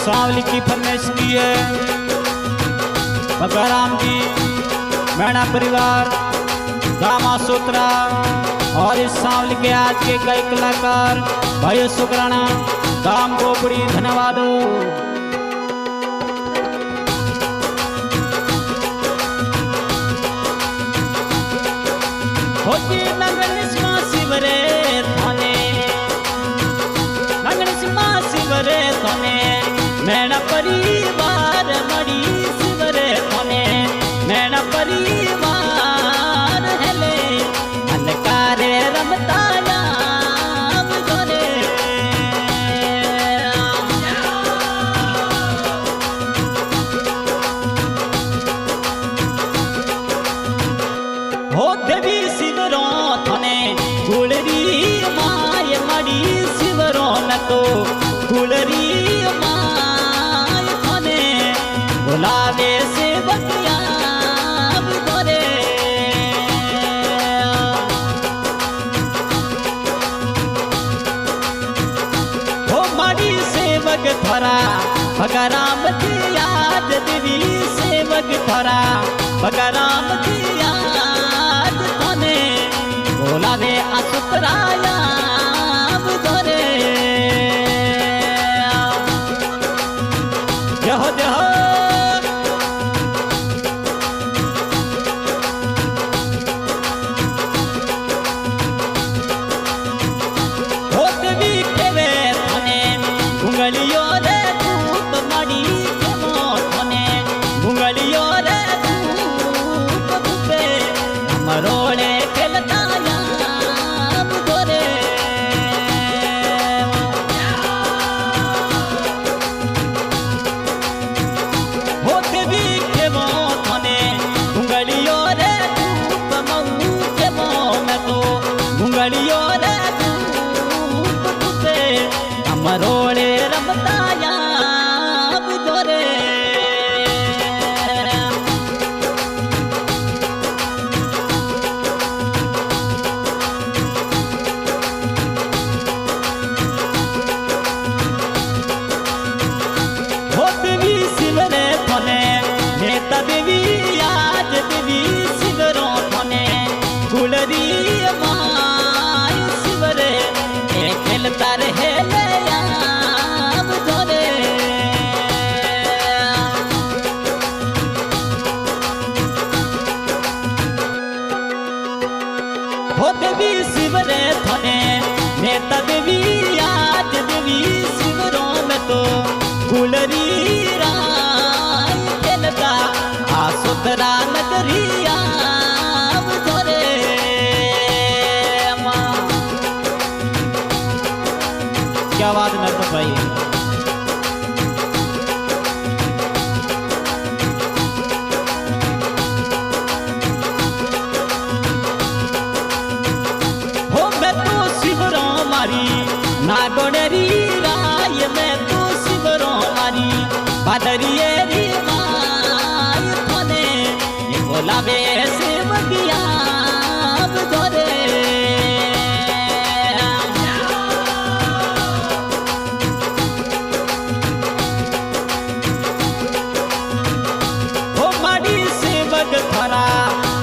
सांवली की फरमाइश की है बकाराम की मैणा परिवार गामा सूत्रा और इस सांवली के आज के कई कलाकार भाई सुकराना गाम को बड़ी धन्यवाद होती लगन शिवरे थाने लगन शिवरे थाने मैणा परिवार मड़ी शिवरे थाने मैणा परिवार हेले अलकारे रमता नाम जोरे हो देवी शिवरो थाने गुलरी माय मड़ी शिवरो न तो गुलरी माय थाने बुलावे से बतिया गोरे हो मड़ी सेवक थोरा बगराम याद देवी सेवक थोरा बगराम याद थाने बोलावे असुतराया गोरे जहो जहो मरोड़े खेलता याम गोरे होते भी खेमो थने घुंगलियो रे धूप मऊ खेमो मैं तो घुंगलियो रे धूप धूपे मरोड़े रमता याम गोरे देवी आज देवी शिवरो थने गुलरी माय शिवरे खेलता रहे याम जोरे हो देवी शिवरे थने नेता देवी आज देवी शिवरो में तो गुलरी सुतरा नगरिया जोरे क्या बात नरपत भाई हो मैं तो शिवरो मारी नागोड़ेरी राय मैं तो शिवरो मारी बादरिये बोलावे से बगिया जोरे हो माड़ी सेवक थोरा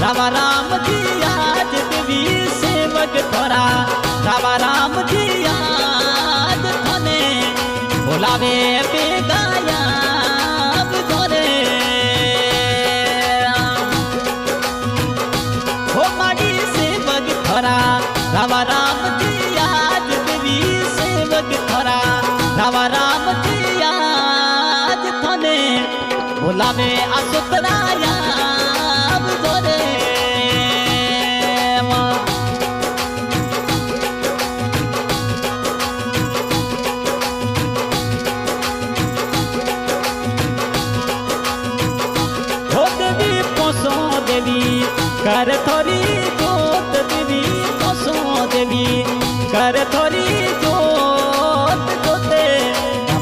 रामा राम जी आज देवी सेवक थोरा रामा राम जी आज थने बोलावे बेगाया जोरे रामा राम जी आज देवी सेवक थोरा रामा राम जी आज थने बोलावे असुतराया गोरे हो देवी पोसो देवी कर थोरी जोत देवी देवी कर थोरी जोत जोते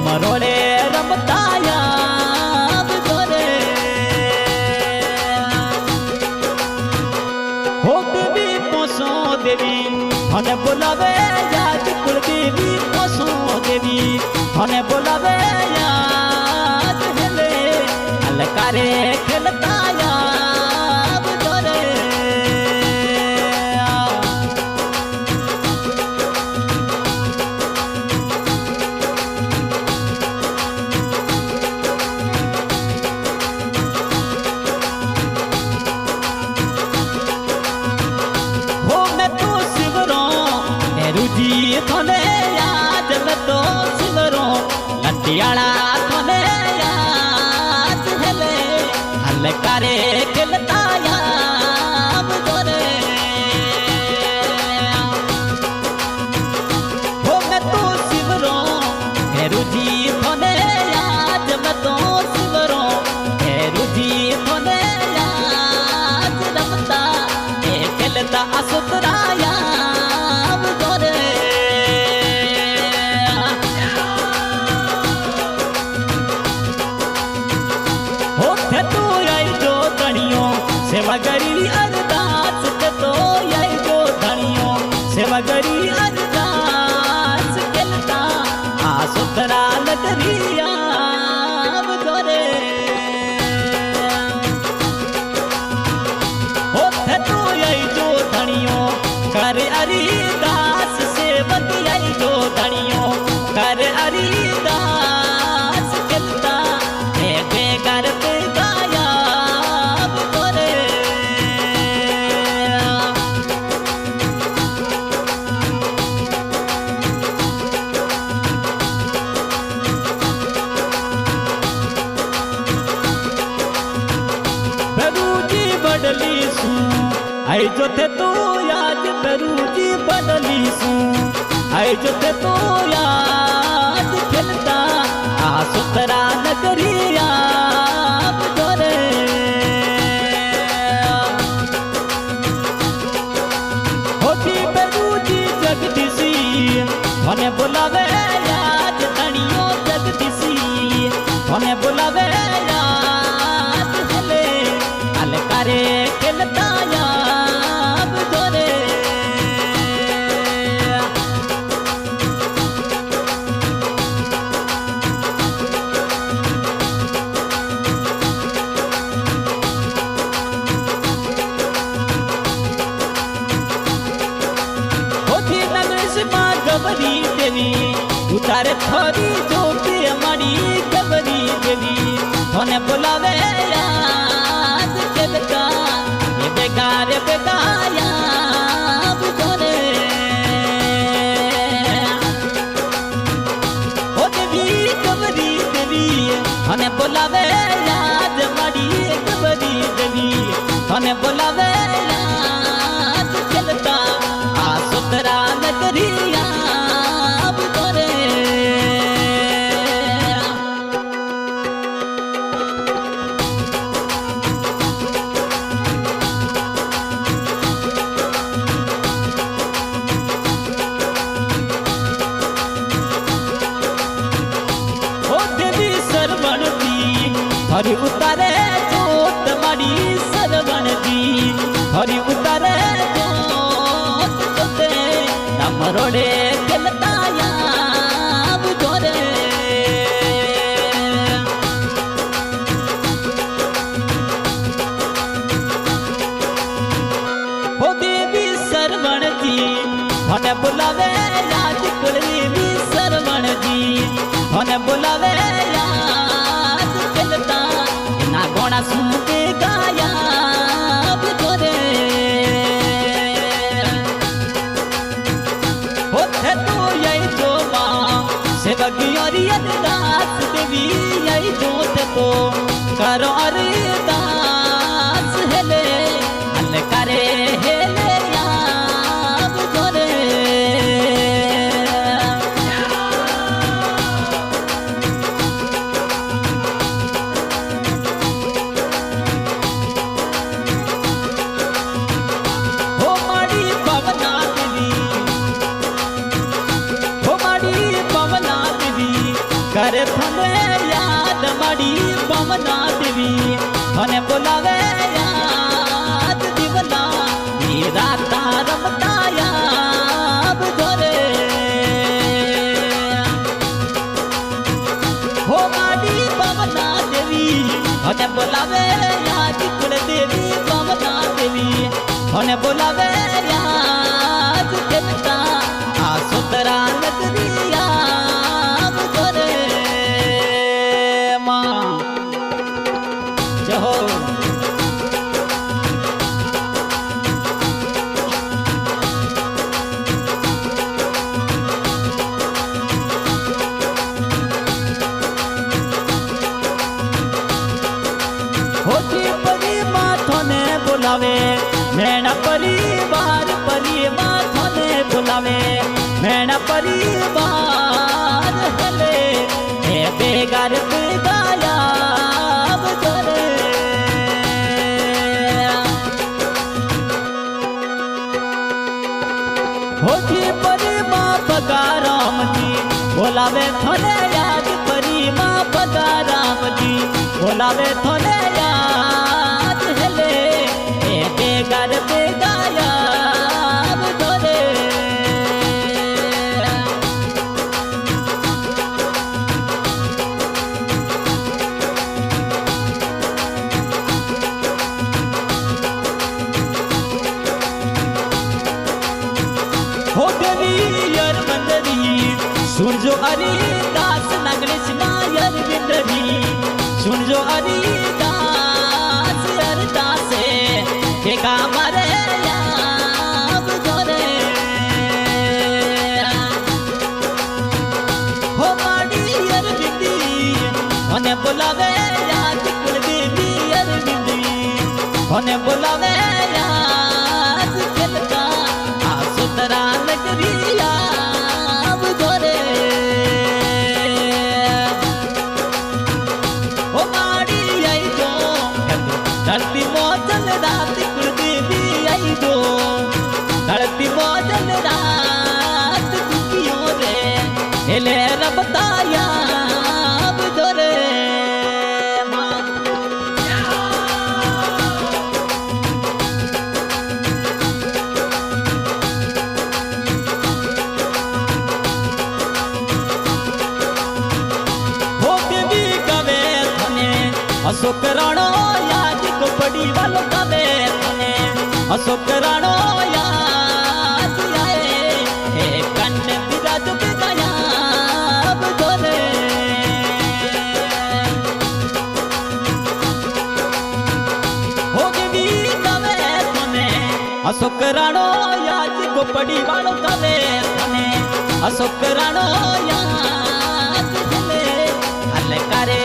मरोड़े रमता याम गोरे हो देवी पोसो देवी हने बोलावे याद कुल देवी पोसो देवी हने बोलावे याद हेले अलकारे खेलता याद जोरे रुजी थोने याद में तो सिमरो लटियाला थोने याद हेले हलकारे खेलता याद जोरे हो मैं तो सिमरो रुजी थोने याद में तो सिमरो रुजी थोने याद रमता खेलता असुतरा सेवा गरी अरदास के तो यही जो धनियो सेवा गरी अरदास केलता आसुतरा नगरिया जोरे होते तो यही जो धनियो कर अरिदास सेवक यही जो धनियो कर अरिदास केलता बेगर पे बदली सू आई जो थे तो याद बरूजी बदली सू आई जो थे तो याद खेलता आसुतरा नगरिया जोरे होती बरूजी जगदीसी हने बुलावे याद धनियो जगदीसी हने बुलावे याद हेले अलकारे खेलता याद जोरे होती नगरेश माँ गबरी देवी उतारे थोड़ी जोती हमारी गबरी देवी होने बुलावे याद केलता ये बेगार बेगाया जोरे ओ देवी गबरी देवी हने बुलावे याद हमारी गबरी देवी हने बुलावे याद केलता आसुतरा नगरिया जोरे हरि उतारे जोत मारी सरवण दी हरि उतारे जोत जोते नमरोड़े खेलता याद जोरे हो देवी सरवण जी हने बुलावे याद कुल देवी सरवण जी हने बुलावे याद खेलता ना गोना सुन के गाया जोरे होते तो यही जो माँ सेवकी अरदास देवी यही जो थे तो करो अरदास हेले अलकारे हेले याद जोरे करे थने याद माड़ी पवना देवी हने बोलावे याद दिवला वीरा गाता रमता याब जोरे हो माडी पवना देवी होने बोलावे याद कुल देवी पवना देवी होने बोलावे याद खेलता आ सुतरा नगरिया जोरे मां जहो होती परी माथोने बुलावे मेरा परिवार परी माथोने बुलावे मेरा परिवार हले ए बेगार बेगाया जोरे होती परी माँ पगा राम जी बोलावे थोने याद परी माँ पगा राम जी बोलावे थोने याद हेले ए बेगार बेगाया जोरे हो देवी यार मंदरी सुन जो अरे दास नगलेश मायर बिंदरी सुन जो अरे दास यार दासे ठेका मारे याब जोरे हो माडी यार बिंदी होने बुलावे याद कुल देवी यार बिंदी होने बुलावे याद खेलता आ सुतरा नगरिया जोरे हो माडी आई जो धरती मोजन रात कुल देवी आई जो धरती मोजन रात दुखियों रे हेले रबताया जोरे अशोक राणो याद को पड़ी वालों कवे थने अशोक राणो याद आए हे कंठ बिराज बिगाया जोरे हो देवी कवे थने अशोक राणो याद को पड़ी वालों कवे थने अशोक राणो याद हेले अलकारे